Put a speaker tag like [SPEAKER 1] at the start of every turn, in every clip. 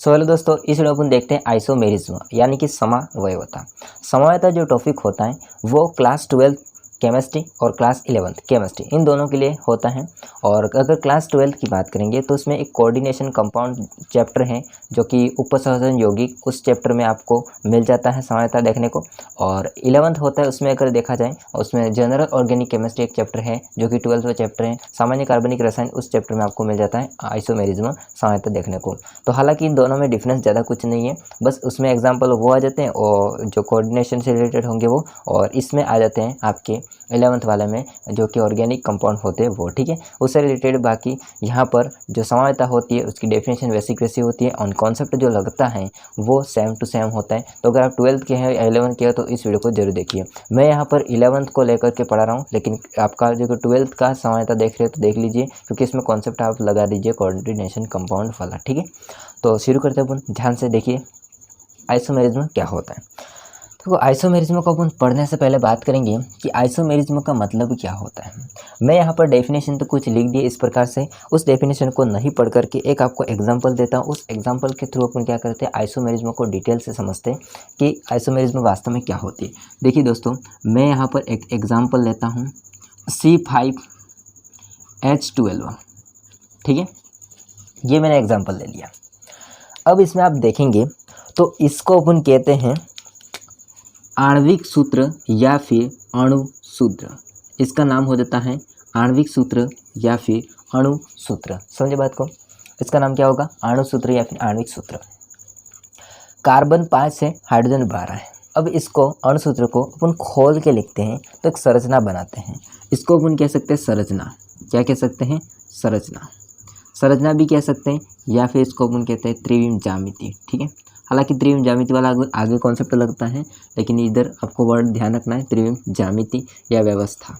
[SPEAKER 1] So hello दोस्तों, इस video अपन देखते हैं आइसोमेरिज्म यानी कि समवयवता। समवयवता जो टॉपिक होता है वो क्लास 12 केमिस्ट्री और क्लास 11 केमिस्ट्री इन दोनों के लिए होता है। और अगर क्लास 12 की बात करेंगे तो उसमें एक कोऑर्डिनेशन कंपाउंड चैप्टर है जो कि उपसंहरण यौगिक, उस चैप्टर में आपको मिल जाता है समवयवता देखने को। और 11th होता है उसमें अगर देखा जाए उसमें जनरल ऑर्गेनिक केमिस्ट्री एक चैप्टर है जो कि 12वां चैप्टर है, सामान्य कार्बनिक रसायन, उस चैप्टर में आपको मिल जाता है आइसोमेरिज्म समवयवता देखने को। तो हालांकि इन दोनों में डिफरेंस ज़्यादा कुछ नहीं है, बस उसमें एग्जांपल वो आ जाते हैं और जो कोऑर्डिनेशन से रिलेटेड होंगे वो, और इसमें आ जाते हैं आपके 11th वाले में जो कि ऑर्गेनिक कंपाउंड होते हैं वो। ठीक है, उससे रिलेटेड बाकी यहाँ पर जो समवयवता होती है उसकी डेफिनेशन वैसी कैसी होती है और कॉन्सेप्ट जो लगता है वो सेम टू सेम होता है। तो अगर आप 12th के हैं 11th के हैं तो इस वीडियो को जरूर देखिए। मैं यहाँ पर 11th को लेकर के पढ़ा रहा हूँ, लेकिन आपका जो 12th का समवयवता देख रहे हो तो देख लीजिए, क्योंकि इसमें कॉन्सेप्ट आप लगा दीजिए कोऑर्डिनेशन कंपाउंड वाला। ठीक है, तो शुरू करते हैं अपन, ध्यान से देखिए आइसोमेरिज्म क्या होता है। तो आइसोमेरिज्म को अपन पढ़ने से पहले बात करेंगे कि आइसोमेरिज्म का मतलब क्या होता है। मैं यहाँ पर डेफिनेशन तो कुछ लिख दिए इस प्रकार से, उस डेफिनेशन को नहीं पढ़ करके एक आपको एग्जांपल देता हूँ, उस एग्जांपल के थ्रू अपन क्या करते हैं आइसोमेरिज्म को डिटेल से समझते हैं कि आइसोमेरिज्म वास्तव में क्या होती है। देखिए दोस्तों, मैं यहाँ पर एक एग्जाम्पल लेता हूँ C5H12। ठीक है, ये मैंने एग्जाम्पल ले लिया। अब इसमें आप देखेंगे तो इसको अपन कहते हैं आणविक सूत्र या फिर अणु सूत्र। इसका नाम हो जाता है आणविक सूत्र या फिर अणु सूत्र। समझे बात को, इसका नाम क्या होगा, अणु सूत्र या फिर आणविक सूत्र। कार्बन 5 है, हाइड्रोजन 12 है। अब इसको अणु सूत्र को अपन खोल के लिखते हैं तो एक संरचना बनाते हैं। इसको अपन कह सकते हैं संरचना। क्या कह सकते हैं, संरचना। संरचना भी कह सकते हैं या फिर इसको अपन कहते हैं त्रिविम ज्यामिति। ठीक है, हालांकि त्रिविम ज्यामिति वाला आगे कॉन्सेप्ट लगता है, लेकिन इधर आपको वर्ड ध्यान रखना है, त्रिविम ज्यामिति या व्यवस्था।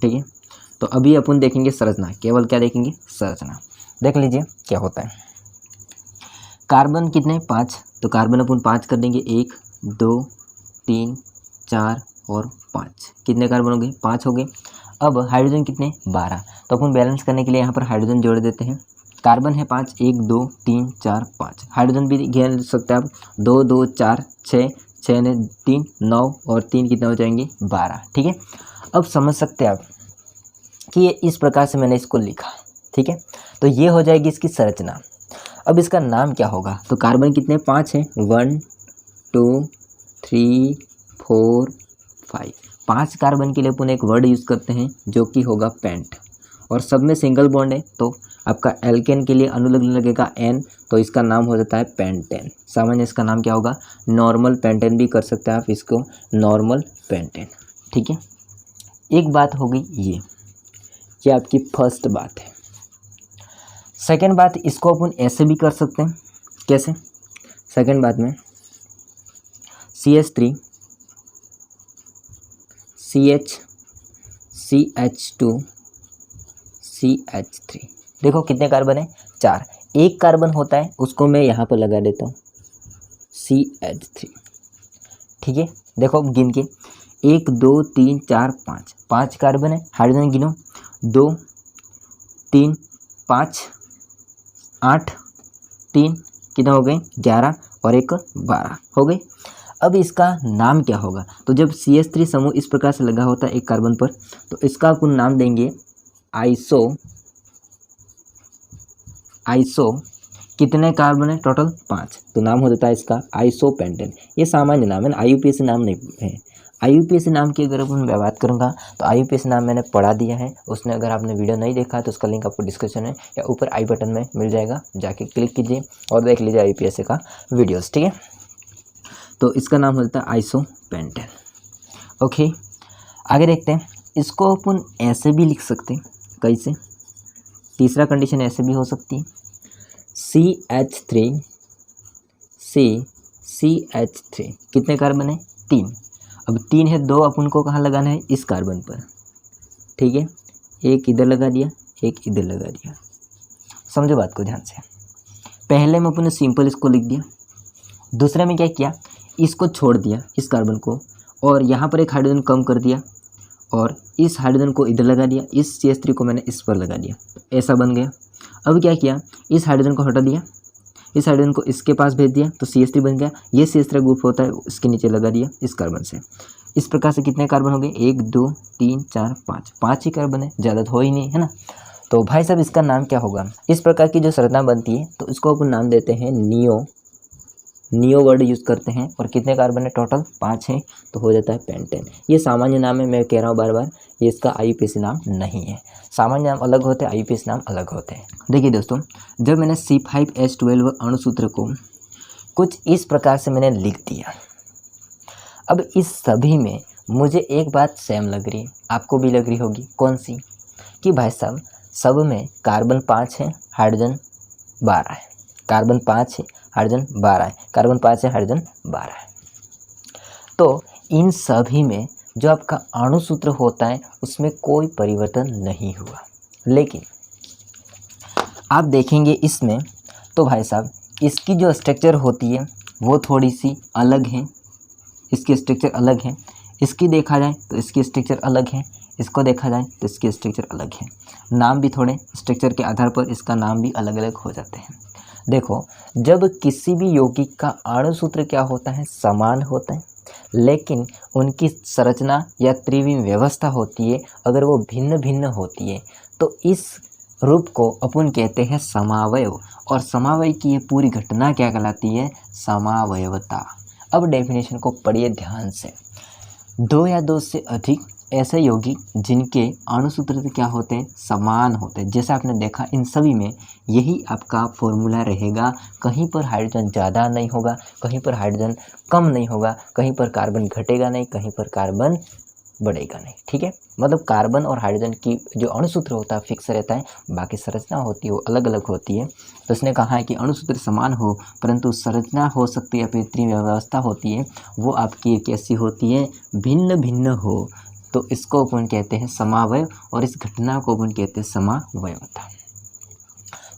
[SPEAKER 1] ठीक है, तो अभी अपन देखेंगे संरचना, केवल क्या देखेंगे, संरचना। देख लीजिए क्या होता है। कार्बन कितने, 5, तो कार्बन अपन 5 कर देंगे, 1 2 3 4 और 5। कितने कार्बन हो गए, 5 हो गए। अब हाइड्रोजन कितने, 12, तो अपन बैलेंस करने के लिए यहाँ पर हाइड्रोजन जोड़ देते हैं। कार्बन है 5, 1 2 3 4 5। हाइड्रोजन भी घेर सकते हैं आप, 2 2 4 6, 6 ने 3 9 और 3 कितने हो जाएंगे, 12। ठीक है, अब समझ सकते हैं आप कि ये इस प्रकार से मैंने इसको लिखा। ठीक है, तो ये हो जाएगी इसकी संरचना। अब इसका नाम क्या होगा, तो कार्बन कितने, 5 है, 1 2 3 4 5। 5 कार्बन के लिए अपन एक वर्ड यूज़ करते हैं जो कि होगा पेंट, और सब में सिंगल बॉन्ड है तो आपका एल्केन के लिए अनुलग लगेगा एन, तो इसका नाम हो जाता है पेंटेन। सामान्य इसका नाम क्या होगा, नॉर्मल पेंटेन भी कर सकते हैं आप इसको, नॉर्मल पेंटेन। ठीक है, एक बात हो गई ये आपकी फर्स्ट बात है। सेकेंड बात, इसको अपन ऐसे भी कर सकते हैं, कैसे, सेकेंड बात में CH3 CH CH2 CH3। देखो कितने कार्बन है, 4। एक कार्बन होता है उसको मैं यहाँ पर लगा देता हूँ CH3। ठीक है, देखो गिन के 1 2 3 4 5, 5 कार्बन है। हाइड्रोजन गिनो, 2 3 5 8 3 कितने हो गए, 11 और 1 12 हो गए। अब इसका नाम क्या होगा, तो जब CH3 समूह इस प्रकार से लगा होता है एक कार्बन पर, तो इसका अपन नाम देंगे आइसो कितने कार्बन है, टोटल 5, तो नाम हो जाता है इसका आइसोपेंटेन। ये सामान्य नाम है ना, IUPAC नाम नहीं है। IUPAC नाम की अगर अपन मैं बात करूँगा तो IUPAC नाम मैंने पढ़ा दिया है, उसने अगर आपने वीडियो नहीं देखा है तो उसका लिंक आपको डिस्क्रिप्शन में या ऊपर आई बटन में मिल जाएगा, जाके क्लिक कीजिए और देख लीजिए IUPAC का वीडियोस। ठीक है, तो इसका नाम होता है आइसोपेंटेन। ओके, आगे देखते हैं। इसको अपन ऐसे भी लिख सकते हैं, कैसे, तीसरा कंडीशन ऐसे भी हो सकती है, CH3 CH3 कितने कार्बन है, 3। अब 3 है, 2 अपन को कहाँ लगाना है, इस कार्बन पर। ठीक है, एक इधर लगा दिया, एक इधर लगा दिया। समझो बात को ध्यान से। पहले में अपन ने सिंपल इसको लिख दिया, दूसरे में क्या किया, इसको छोड़ दिया इस कार्बन को, और यहाँ पर एक हाइड्रोजन कम कर दिया और इस हाइड्रोजन को इधर लगा दिया, इस CH3 को मैंने इस पर लगा दिया, ऐसा बन गया। अब क्या किया, इस हाइड्रोजन को हटा दिया, इस हाइड्रोजन को इसके पास भेज दिया तो CH3 बन गया। ये CH3 ग्रुप होता है, इसके नीचे लगा दिया इस कार्बन से। इस प्रकार से कितने कार्बन हो गए, 1 2 3 4 5, 5 ही कार्बन है, ज़्यादा तो हो ही नहीं, है ना। तो भाई साहब इसका नाम क्या होगा, इस प्रकार की जो संरचना बनती है तो इसको अपन नाम देते हैं नियो वर्ड यूज़ करते हैं। और कितने कार्बन है, टोटल 5 है, तो हो जाता है पेंटेन। ये सामान्य नाम है, मैं कह रहा हूँ बार बार, ये इसका IUPAC नाम नहीं है। सामान्य नाम अलग होते हैं, IUPAC नाम अलग होते हैं। देखिए दोस्तों, जब मैंने C5H12 अणुसूत्र को कुछ इस प्रकार से मैंने लिख दिया, अब इस सभी में मुझे एक बात सेम लग रही है, आपको भी लग रही होगी, कौन सी, कि भाई साहब सब में कार्बन 5 है, हाइड्रोजन 12 है, कार्बन 5 है, हाइड्रोजन 12 है, कार्बन 5 है, हाइड्रोजन 12 है। तो इन सभी में जो आपका अणुसूत्र होता है उसमें कोई परिवर्तन नहीं हुआ। लेकिन आप देखेंगे इसमें तो भाई साहब इसकी जो स्ट्रक्चर होती है वो थोड़ी सी अलग है, इसकी स्ट्रक्चर अलग है। इसकी देखा जाए तो इसकी स्ट्रक्चर अलग है, इसको देखा जाए तो इसकी स्ट्रक्चर अलग है। नाम भी थोड़े स्ट्रक्चर के आधार पर इसका नाम भी अलग अलग हो जाते हैं। देखो, जब किसी भी यौगिक का अणुसूत्र क्या होता है, समान होता है, लेकिन उनकी संरचना या त्रिविम व्यवस्था होती है, अगर वो भिन्न भिन्न होती है तो इस रूप को अपन कहते हैं समावयव। और समावय की ये पूरी घटना क्या कहलाती है, समावयवता। अब डेफिनेशन को पढ़िए ध्यान से। 2 या 2 से अधिक ऐसे यौगिक जिनके अणुसूत्र क्या होते हैं, समान होते हैं। जैसा आपने देखा इन सभी में यही आपका फॉर्मूला रहेगा, कहीं पर हाइड्रोजन ज़्यादा नहीं होगा, कहीं पर हाइड्रोजन कम नहीं होगा, कहीं पर कार्बन घटेगा नहीं, कहीं पर कार्बन बढ़ेगा नहीं। ठीक है, मतलब कार्बन और हाइड्रोजन की जो अणुसूत्र होता है फिक्स रहता है, बाकी संरचना होती है वो अलग अलग होती है। तो उसने कहा है कि अणुसूत्र समान हो परंतु संरचना हो सकती है या फिर त्रिविम व्यवस्था होती है वो आपकी कैसी होती है, भिन्न भिन्न हो, तो इसको अपन कहते हैं समावयव और इस घटना को अपन कहते हैं समावयवता।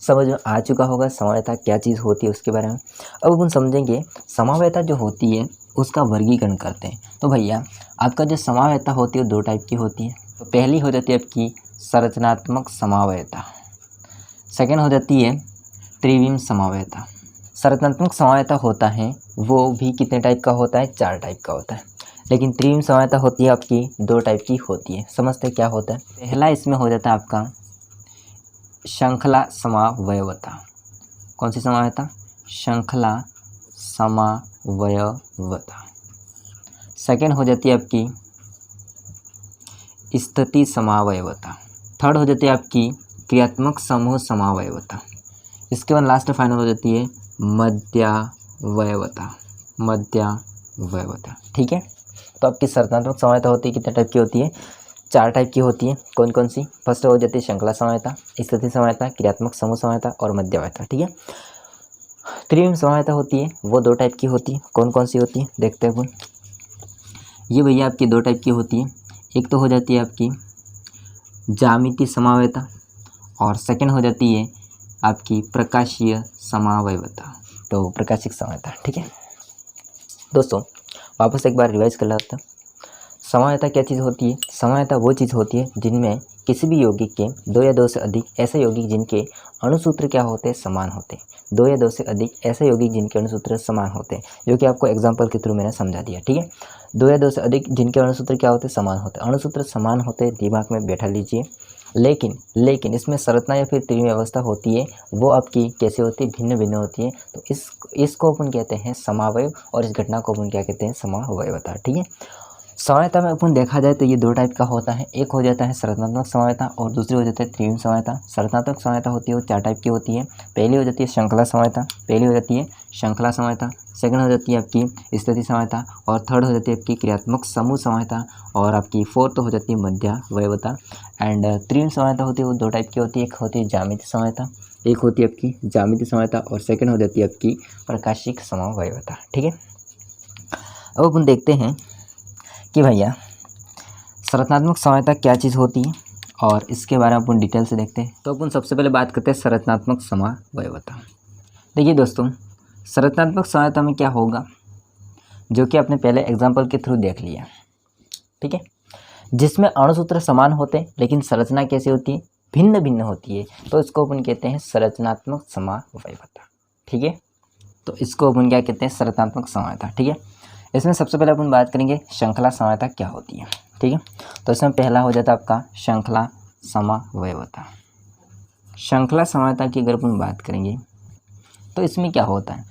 [SPEAKER 1] समझ में आ चुका होगा समावयवता क्या चीज़ होती है उसके बारे में। अब अपन समझेंगे समावयवता जो होती है उसका वर्गीकरण करते हैं। तो भैया आपका जो समावयवता होती है वो 2 टाइप की होती है। तो पहली हो जाती है आपकी संरचनात्मक समावयवता, सेकेंड हो जाती है त्रिविम समावयवता। संरचनात्मक समावयवता होता है वो भी कितने टाइप का होता है, 4 टाइप का होता है। लेकिन त्रिविम समावयवता होती है आपकी 2 टाइप की होती है। समझते क्या होता है, पहला इसमें हो जाता है आपका श्रृंखला समावयवता। कौन सी समावयवता, श्रृंखला समावयवता। सेकेंड हो जाती है आपकी स्थिति समावयवता। थर्ड हो जाती है आपकी क्रियात्मक समूह समावयवता। इसके बाद लास्ट फाइनल हो जाती है मध्यावयवता, मध्यावयवता। ठीक है, तो आपकी संरचनात्मक समावयवता होती है कितने टाइप की होती है, 4 टाइप की होती है। कौन कौन सी, फर्स्ट हो जाती है श्रृंखला समावयवता, स्थिति समावयवता, क्रियात्मक समूह समावयवता और मध्यावयवता। ठीक है, त्रिविम समावयवता होती है वो 2 टाइप की होती है। कौन कौन सी होती है देखते हैं अपन। ये भैया आपकी 2 टाइप की होती है। एक तो हो जाती है आपकी ज्यामितीय समावयवता और सेकंड हो जाती है आपकी प्रकाशीय समावयवता, तो प्रकाशिक समावयवता। ठीक है दोस्तों, वापस एक बार रिवाइज कर लेते हैं। समावयवता क्या चीज़ होती है, समावयवता वो चीज़ होती है जिनमें किसी भी यौगिक के 2 या 2 से अधिक ऐसे यौगिक जिनके अणुसूत्र क्या होते हैं, समान होते हैं। 2 या 2 से अधिक ऐसे यौगिक जिनके अणुसूत्र समान होते हैं, जो कि आपको एग्जांपल के थ्रू मैंने समझा दिया। ठीक है, 2 या 2 से अधिक जिनके अणुसूत्र क्या होते हैं, समान होते हैं। अणुसूत्र समान होते हैं, दिमाग में बैठा लीजिए। लेकिन इसमें संरचना या फिर त्रिविम व्यवस्था होती है वो आपकी कैसे होती है, भिन्न भिन्न होती है। तो इसको अपन कहते हैं समावयव और इस घटना को अपन क्या कहते हैं, समावयवता। ठीक है, समावयवता में अपन देखा जाए तो ये 2 टाइप का होता है। एक हो जाता है संरचनात्मक समावयवता और दूसरी हो जाती है त्रिविम समावयवता। संरचनात्मक समावयवता होती है वो 4 टाइप की होती है। पहली हो जाती है श्रृंखला समावयवता, सेकंड हो जाती है आपकी स्थिति समावयवता और थर्ड हो जाती है आपकी क्रियात्मक समूह समावयवता और आपकी फोर्थ हो जाती है मध्यावयवता। एंड त्रिविम समावयवता होती है वो 2 टाइप की होती है। एक होती है ज्यामितीय समावयवता, एक होती है आपकी ज्यामितीय समावयवता और सेकंड हो जाती है आपकी प्रकाशिक समावयवता। ठीक है, अब अपन देखते हैं कि भैया संरचनात्मक समावयवता क्या चीज़ होती है और इसके बारे में अपन डिटेल से देखते हैं। तो अपन सबसे पहले बात करते हैं संरचनात्मक समावयवता। देखिए दोस्तों, संरचनात्मक समावयवता में क्या होगा, जो कि आपने पहले एग्जाम्पल के थ्रू देख लिया। ठीक है, जिसमें अणुसूत्र समान होते हैं लेकिन संरचना कैसी होती है, भिन्न भिन्न होती है, तो इसको अपन कहते हैं संरचनात्मक समावयवता। ठीक है, तो इसको अपन क्या कहते हैं, संरचनात्मक समानता। ठीक है, इसमें सबसे पहले अपन बात करेंगे श्रृंखला समानता क्या होती है। ठीक है, तो इसमें पहला हो जाता है आपका श्रृंखला समावयवता। श्रृंखला समानता की अगर अपन बात करेंगे तो इसमें क्या होता है,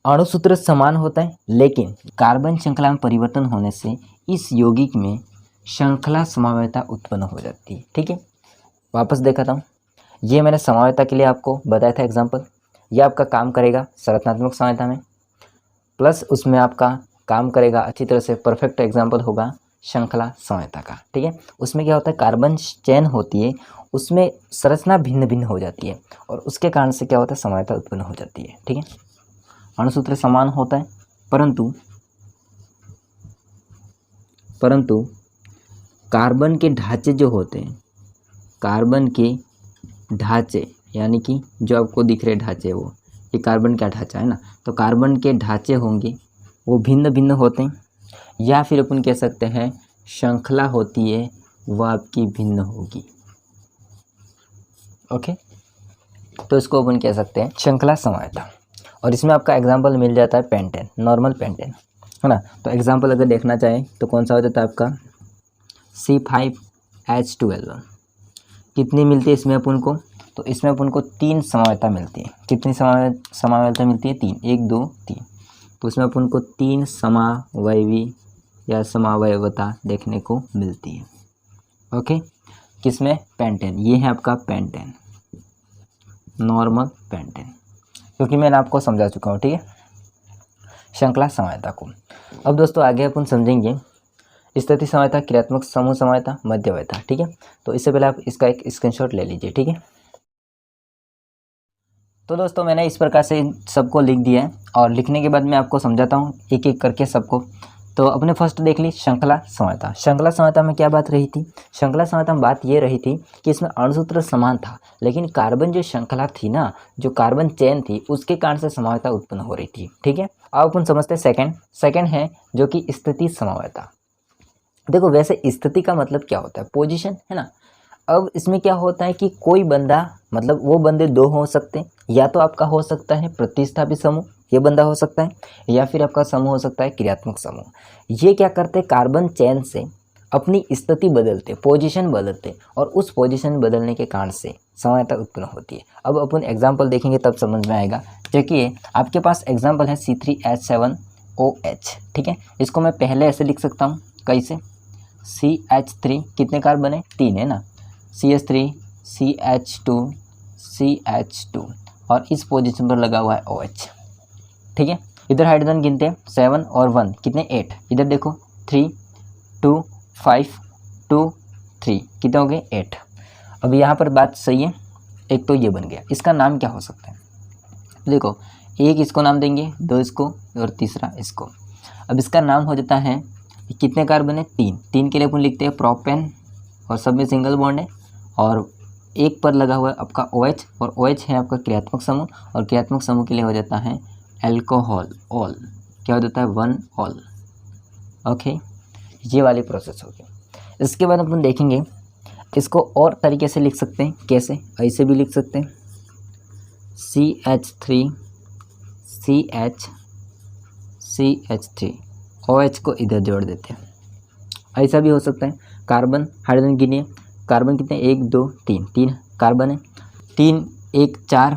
[SPEAKER 1] अणुसूत्र समान होता है लेकिन कार्बन श्रृंखला में परिवर्तन होने से इस यौगिक में श्रृंखला समावयवता उत्पन्न हो जाती है। ठीक है, वापस दिखाता हूँ, ये मैंने समावयवता के लिए आपको बताया था एग्जाम्पल। ये आपका काम करेगा संरचनात्मक समावयवता में, प्लस उसमें आपका काम करेगा अच्छी तरह से, परफेक्ट एग्जाम्पल होगा श्रृंखला समावयवता का। ठीक है, उसमें क्या होता है, कार्बन चेन होती है, उसमें संरचना भिन्न भिन्न हो जाती है और उसके कारण से क्या होता है, समावयवता उत्पन्न हो जाती है। ठीक है, अणुसूत्र समान होता है परंतु कार्बन के ढांचे जो होते हैं, कार्बन के ढांचे यानी कि जो आपको दिख रहे ढांचे, वो ये कार्बन का ढांचा है ना, तो कार्बन के ढांचे होंगे वो भिन्न भिन्न होते हैं, या फिर अपन कह सकते हैं श्रृंखला होती है वह आपकी भिन्न होगी। ओके, तो इसको अपन कह सकते हैं श्रृंखला समावयवता। और इसमें आपका एग्जाम्पल मिल जाता है पेंटेन, नॉर्मल पेंटेन है ना। तो एग्जाम्पल अगर देखना चाहें तो कौन सा हो जाता है आपका C5H12। कितनी मिलती है इसमें अपन को, तो इसमें अपन को 3 समावयवता मिलती है। कितनी समावयवता मिलती है, 3, 1 2 3। तो इसमें अपन को 3 समावयवी या समावयवता देखने को मिलती है। ओके, किसमें, पेंटेन। ये है आपका पेंटेन, नॉर्मल पेंटेन, क्योंकि मैंने आपको समझा चुका हूँ। ठीक है, श्रृंखला समावयवता को। अब दोस्तों आगे अपन समझेंगे स्थिति समावयवता, क्रियात्मक समूह समावयवता, मध्यवयता। ठीक है, तो इससे पहले आप इसका एक स्क्रीनशॉट ले लीजिए। ठीक है, तो दोस्तों मैंने इस प्रकार से सबको लिख दिया है और लिखने के बाद मैं आपको समझाता हूँ एक एक करके सबको। तो अपने फर्स्ट देख ली श्रृंखला समावयवता। श्रृंखला समावयवता में क्या बात रही थी, श्रृंखला समावयवता में बात ये रही थी कि इसमें अणुसूत्र समान था लेकिन कार्बन जो श्रृंखला थी ना, जो कार्बन चेन थी, उसके कारण से समावयवता उत्पन्न हो रही थी। ठीक है, अब अपन समझते हैं सेकंड है जो कि स्थिति समावयवता। देखो वैसे स्थिति का मतलब क्या होता है, पोजीशन है ना। अब इसमें क्या होता है कि कोई बंदा, मतलब वो बंदे 2 हो सकते हैं, या तो आपका हो सकता है प्रतिस्थापित समूह, ये बंदा हो सकता है, या फिर आपका समूह हो सकता है क्रियात्मक समूह। ये क्या करते हैं, कार्बन चेन से अपनी स्थिति बदलते, पोजीशन बदलते, और उस पोजीशन बदलने के कारण से समावयवता उत्पन्न होती है। अब अपन एग्जाम्पल देखेंगे तब समझ में आएगा। देखिए आपके पास एग्जाम्पल है C3H7OH। ठीक है, इसको मैं पहले ऐसे लिख सकता हूँ, कैसे, CH3 कितने कार्बन बने, 3 है ना, CH3 CH2 CH2 और इस पोजीशन पर लगा हुआ है OH। ठीक है, इधर हाइड्रोजन गिनते हैं 7 और 1 कितने, 8। इधर देखो 3 2 5 2 3 कितने हो गए, 8। अब यहाँ पर बात सही है, एक तो ये बन गया। इसका नाम क्या हो सकता है, देखो एक इसको नाम देंगे, 2 इसको और तीसरा इसको। अब इसका नाम हो जाता है, कितने कार्बन है, 3 के लिए अपन लिखते हैं प्रोपेन और सब में सिंगल बॉन्ड है, और एक पर लगा हुआ है आपका OH, और OH है आपका क्रियात्मक समूह, और क्रियात्मक समूह के लिए हो जाता है अल्कोहल, ऑल क्या हो जाता है, 1 ऑल। ओके, ये वाली प्रोसेस होगी। इसके बाद अपन देखेंगे इसको और तरीके से लिख सकते हैं, कैसे, ऐसे भी लिख सकते हैं CH3 CH3 OH को इधर जोड़ देते हैं, ऐसा भी हो सकता है। कार्बन हाइड्रोजन गिनिए, कार्बन कितने, 1 2 3 कार्बन है, 3 1 4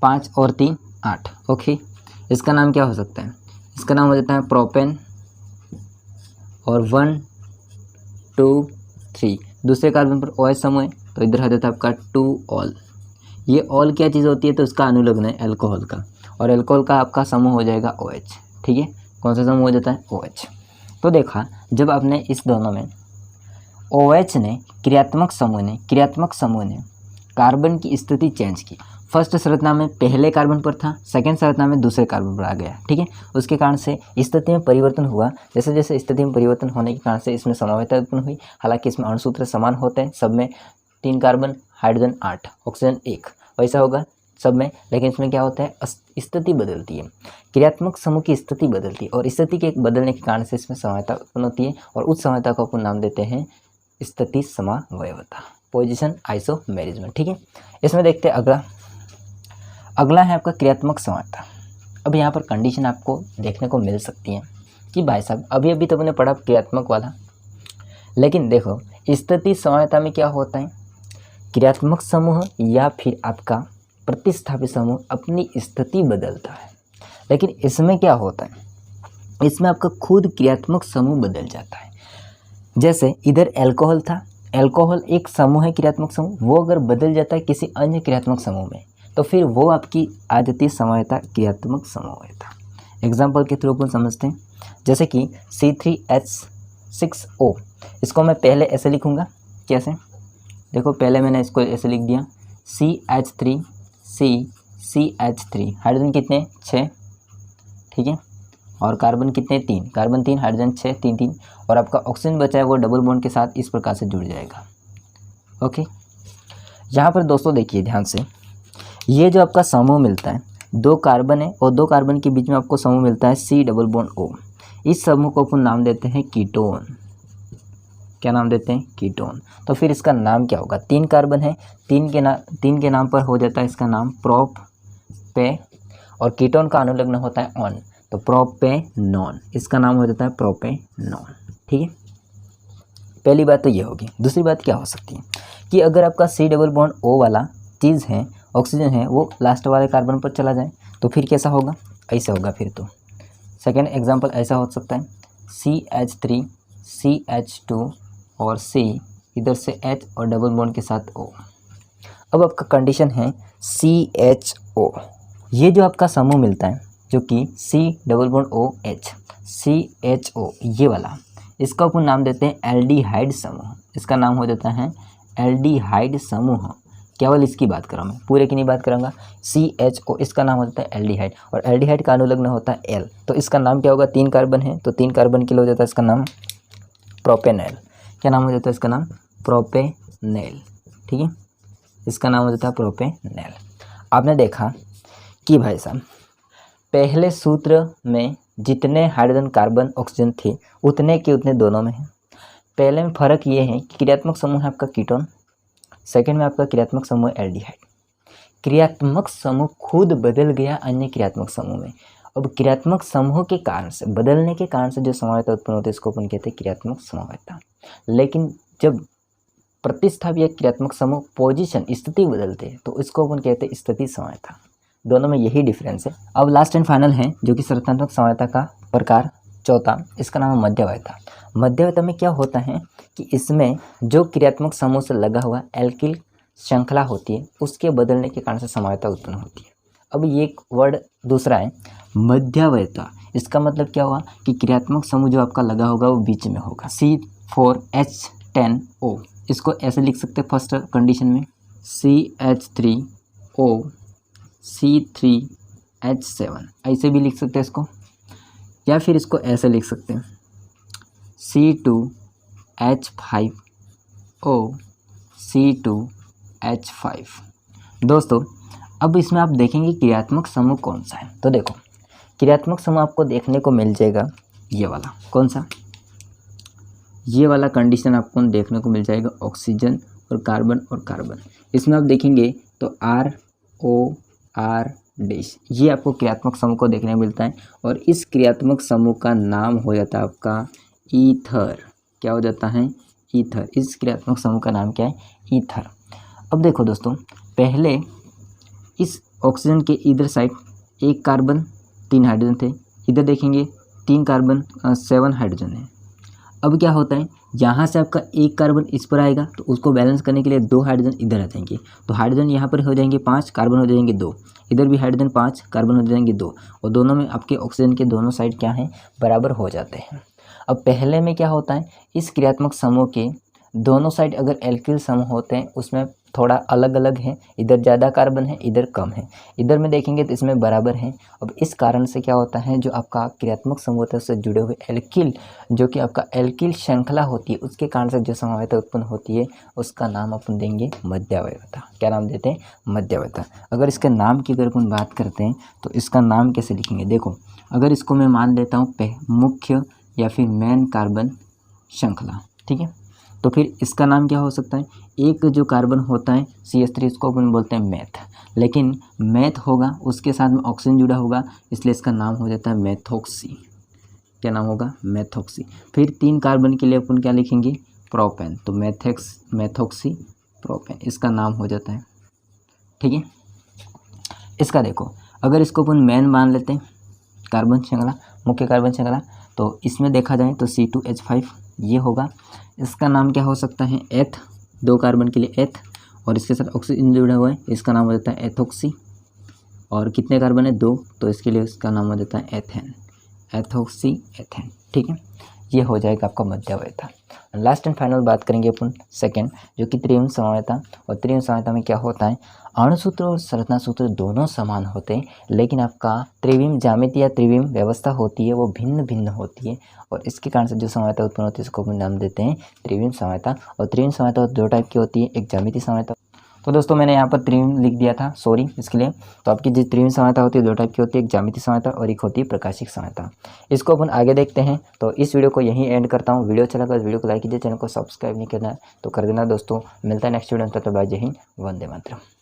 [SPEAKER 1] 5 और 3 8। ओके, इसका नाम क्या हो सकता है, इसका नाम हो जाता है प्रोपेन, और 1 2 3 दूसरे कार्बन पर OH समूह है, तो इधर हो जाता है आपका 2 ऑल। ये ऑल क्या चीज़ होती है, तो इसका अनुलग्न है अल्कोहल का, और अल्कोहल का आपका समूह हो जाएगा OH। ठीक है, कौन सा समूह हो जाता है, OH। तो देखा जब आपने इस दोनों में OH ने क्रियात्मक समूह ने कार्बन की स्थिति चेंज की। फर्स्ट संरचना में पहले कार्बन पर था, सेकंड संरचना में दूसरे कार्बन पर आ गया। ठीक है, उसके कारण से स्थिति में परिवर्तन हुआ। जैसे जैसे स्थिति में परिवर्तन होने के कारण से इसमें समावयवता उत्पन्न हुई। हालांकि इसमें अणुसूत्र समान होते हैं, सब में 3 कार्बन, हाइड्रोजन 8, ऑक्सीजन 1, वैसा होगा सब में। लेकिन इसमें क्या होता है, स्थिति बदलती है, क्रियात्मक समूह की स्थिति बदलती है, और स्थिति के बदलने के कारण से इसमें समावयवता उत्पन्न होती है, और उस समावयवता को अपन नाम देते हैं स्थिति समावयवता, पोजीशन आइसोमेरिज्म। ठीक है, इसमें देखते हैं अगला अगला है आपका क्रियात्मक समानता। अब यहाँ पर कंडीशन आपको देखने को मिल सकती है कि भाई साहब अभी अभी तो मैंने पढ़ा क्रियात्मक वाला, लेकिन देखो स्थिति समानता में क्या होता है, क्रियात्मक समूह या फिर आपका प्रतिस्थापित समूह अपनी स्थिति बदलता है, लेकिन इसमें क्या होता है, इसमें आपका खुद क्रियात्मक समूह बदल जाता है। जैसे इधर अल्कोहल था, अल्कोहल एक समूह है क्रियात्मक समूह, वो अगर बदल जाता है किसी अन्य क्रियात्मक समूह में तो फिर वो आपकी आदती समवायता क्रियात्मक समूह था। एग्जाम्पल के थ्रू अपन समझते हैं, जैसे कि C3H6O, इसको मैं पहले ऐसे लिखूँगा, कैसे देखो पहले मैंने इसको ऐसे लिख दिया CH3 हाइड्रोजन कितने 6, ठीक है, और कार्बन कितने 3, कार्बन 3 हाइड्रोजन 6 3 और आपका ऑक्सीजन बचा है वो डबल बॉन्ड के साथ इस प्रकार से जुड़ जाएगा। ओके, यहाँ पर दोस्तों देखिए ध्यान से, ये जो आपका समूह मिलता है 2 कार्बन है और 2 कार्बन के बीच में आपको समूह मिलता है C+O। इस समूह को अपन नाम देते हैं कीटोन। क्या नाम देते हैं, कीटोन। तो फिर इसका नाम क्या होगा, 3 कार्बन है, 3 के नाम पर हो जाता है इसका नाम प्रोपे, और कीटोन का अनुलग्न होता है ऑन, तो प्रोपेनॉन, इसका नाम हो जाता है प्रोपेनॉन। ठीक है, पहली बात तो ये होगी। दूसरी बात क्या हो सकती है कि अगर आपका C+O वाला चीज़ है, ऑक्सीजन है, वो लास्ट वाले कार्बन पर चला जाए तो फिर कैसा होगा, ऐसे होगा। फिर तो सेकेंड एग्जांपल ऐसा हो सकता है CH3 CH2 और C, इधर से H और डबल बॉन्ड के साथ O। अब आपका कंडीशन है CHO, ये जो आपका समूह मिलता है जो कि C+OH CHO ये वाला, इसका अपन नाम देते हैं एल्डिहाइड समूह। इसका नाम हो जाता है एल्डिहाइड समूह। केवल इसकी बात कर रहा हूँ मैं, पूरे की नहीं बात करूँगा। CHO इसका नाम हो जाता है एल्डिहाइड, और एल्डिहाइड का अनुलग्न होता है L, तो इसका नाम क्या होगा, 3 कार्बन है तो 3 कार्बन के लिए हो जाता है इसका नाम प्रोपेनॉल। क्या नाम हो जाता है इसका नाम, प्रोपेनॉल। ठीक है, इसका नाम हो जाता है प्रोपेनॉल। आपने देखा कि भाई साहब पहले सूत्र में जितने हाइड्रोजन कार्बन ऑक्सीजन थे उतने के उतने दोनों में हैं। पहले में फ़र्क ये है कि क्रियात्मक समूह है आपका कीटोन, सेकंड में आपका क्रियात्मक समूह एल्डिहाइड। क्रियात्मक समूह खुद बदल गया अन्य क्रियात्मक समूह में। अब क्रियात्मक समूह के कारण से, बदलने के कारण से जो समवायता उत्पन्न होती है इसको अपन कहते हैं क्रियात्मक समवायता। लेकिन जब प्रतिस्थापित या क्रियात्मक समूह पोजीशन स्थिति बदलते हैं तो इसको अपन कहते हैं स्थिति समवायता। दोनों में यही डिफरेंस है। अब लास्ट एंड फाइनल है जो कि संरचनात्मक समवायता का प्रकार चौथा, इसका नाम है मध्यवयता। मध्यवयता में क्या होता है कि इसमें जो क्रियात्मक समूह से लगा हुआ एल्किल श्रृंखला होती है उसके बदलने के कारण से समवायता उत्पन्न होती है। अब ये एक वर्ड दूसरा है मध्यवयता। इसका मतलब क्या हुआ कि क्रियात्मक समूह जो आपका लगा होगा वो बीच में होगा। C4H10O, इसको ऐसे लिख सकते हैं फर्स्ट कंडीशन में CH3O C3H7, ऐसे भी लिख सकते हैं इसको, या फिर इसको ऐसे लिख सकते हैं C2H5O C2H5। दोस्तों अब इसमें आप देखेंगे क्रियात्मक समूह कौन सा है, तो देखो क्रियात्मक समूह आपको देखने को मिल जाएगा ये वाला। कौन सा, ये वाला कंडीशन आपको देखने को मिल जाएगा, ऑक्सीजन और कार्बन। इसमें आप देखेंगे तो ROR डैश, ये आपको क्रियात्मक समूह को देखने को मिलता है, और इस क्रियात्मक समूह का नाम हो जाता है आपका ईथर। क्या हो जाता है, ईथर। इस क्रियात्मक समूह का नाम क्या है, ईथर। अब देखो दोस्तों, पहले इस ऑक्सीजन के इधर साइड 1 कार्बन 3 हाइड्रोजन थे, इधर देखेंगे 3 कार्बन 7 हाइड्रोजन है। अब क्या होता है, यहाँ से आपका 1 कार्बन इस पर आएगा तो उसको बैलेंस करने के लिए 2 हाइड्रोजन इधर आ जाएंगे, तो हाइड्रोजन यहाँ पर हो जाएंगे 5, कार्बन हो जाएंगे 2, इधर भी हाइड्रोजन 5, कार्बन हो जाएंगे 2, और दोनों में आपके ऑक्सीजन के दोनों साइड क्या हैं, बराबर हो जाते हैं। अब पहले में क्या होता है, इस क्रियात्मक समूह के दोनों साइड अगर एल्किल समूह होते हैं उसमें थोड़ा अलग अलग है, इधर ज़्यादा कार्बन है इधर कम है, इधर में देखेंगे तो इसमें बराबर है। अब इस कारण से क्या होता है, जो आपका क्रियात्मक समूह होता है उससे जुड़े हुए एल्किल, जो कि आपका एल्किल श्रृंखला होती है, उसके कारण से जो समवायता उत्पन्न होती है उसका नाम अपन देंगे मध्यवयता। क्या नाम देते हैं, मध्यवयता। अगर इसके नाम की अगर अपन बात करते हैं तो इसका नाम कैसे लिखेंगे, देखो अगर इसको मैं मान लेता हूँ मुख्य या फिर मेन कार्बन श्रृंखला, ठीक है, तो फिर इसका नाम क्या हो सकता है, एक जो कार्बन होता है CH3 इसको अपन बोलते हैं मेथ, लेकिन मेथ होगा उसके साथ में ऑक्सीजन जुड़ा होगा, इसलिए इसका नाम हो जाता है मेथोक्सी। क्या नाम होगा, मेथोक्सी। फिर 3 कार्बन के लिए अपन क्या लिखेंगे, प्रोपेन, तो मेथोक्सी प्रोपेन इसका नाम हो जाता है। ठीक है, इसका देखो अगर इसको अपन मेन मान लेते हैं कार्बन श्रृंखला, मुख्य कार्बन श्रृंखला, तो इसमें देखा जाए तो C2H5 ये होगा। इसका नाम क्या हो सकता है, एथ, 2 कार्बन के लिए एथ, और इसके साथ ऑक्सीजन जुड़ा हुआ है, इसका नाम हो जाता है एथोक्सी। और कितने कार्बन है, 2, तो इसके लिए इसका नाम हो जाता है एथेन, एथोक्सी एथेन। ठीक है, ये हो जाएगा आपका मध्यवर्ती। लास्ट एंड फाइनल बात करेंगे अपन सेकंड, जो कि त्रिविम समवायता। और त्रिविम समवायता में क्या होता है, अणुसूत्र और संरचना सूत्र दोनों समान होते हैं, लेकिन आपका त्रिविम ज्यामिति या त्रिविम व्यवस्था होती है वो भिन्न भिन्न होती है, और इसके कारण से जो समवायता उत्पन्न होती है इसको अपन नाम देते हैं त्रिविम समवायता। और त्रिविम समवायता 2 टाइप की होती है, एक ज्यामितीय समवायता। तो दोस्तों मैंने यहाँ पर त्रिविम लिख दिया था, सॉरी इसके लिए। तो आपकी जो त्रिविम समवायता होती है 2 टाइप की होती है, एक ज्यामितीय समवायता और एक होती है प्रकाशिक समवायता। इसको अपन आगे देखते हैं। तो इस वीडियो को यहीं एंड करता हूँ। वीडियो अच्छा लगा तो वीडियो को लाइक कीजिए, चैनल को सब्सक्राइब नहीं करना है तो कर देना दोस्तों। मिलता है नेक्स्ट वीडियो में, तब तक बाय, जय हिंद, वंदे मातरम।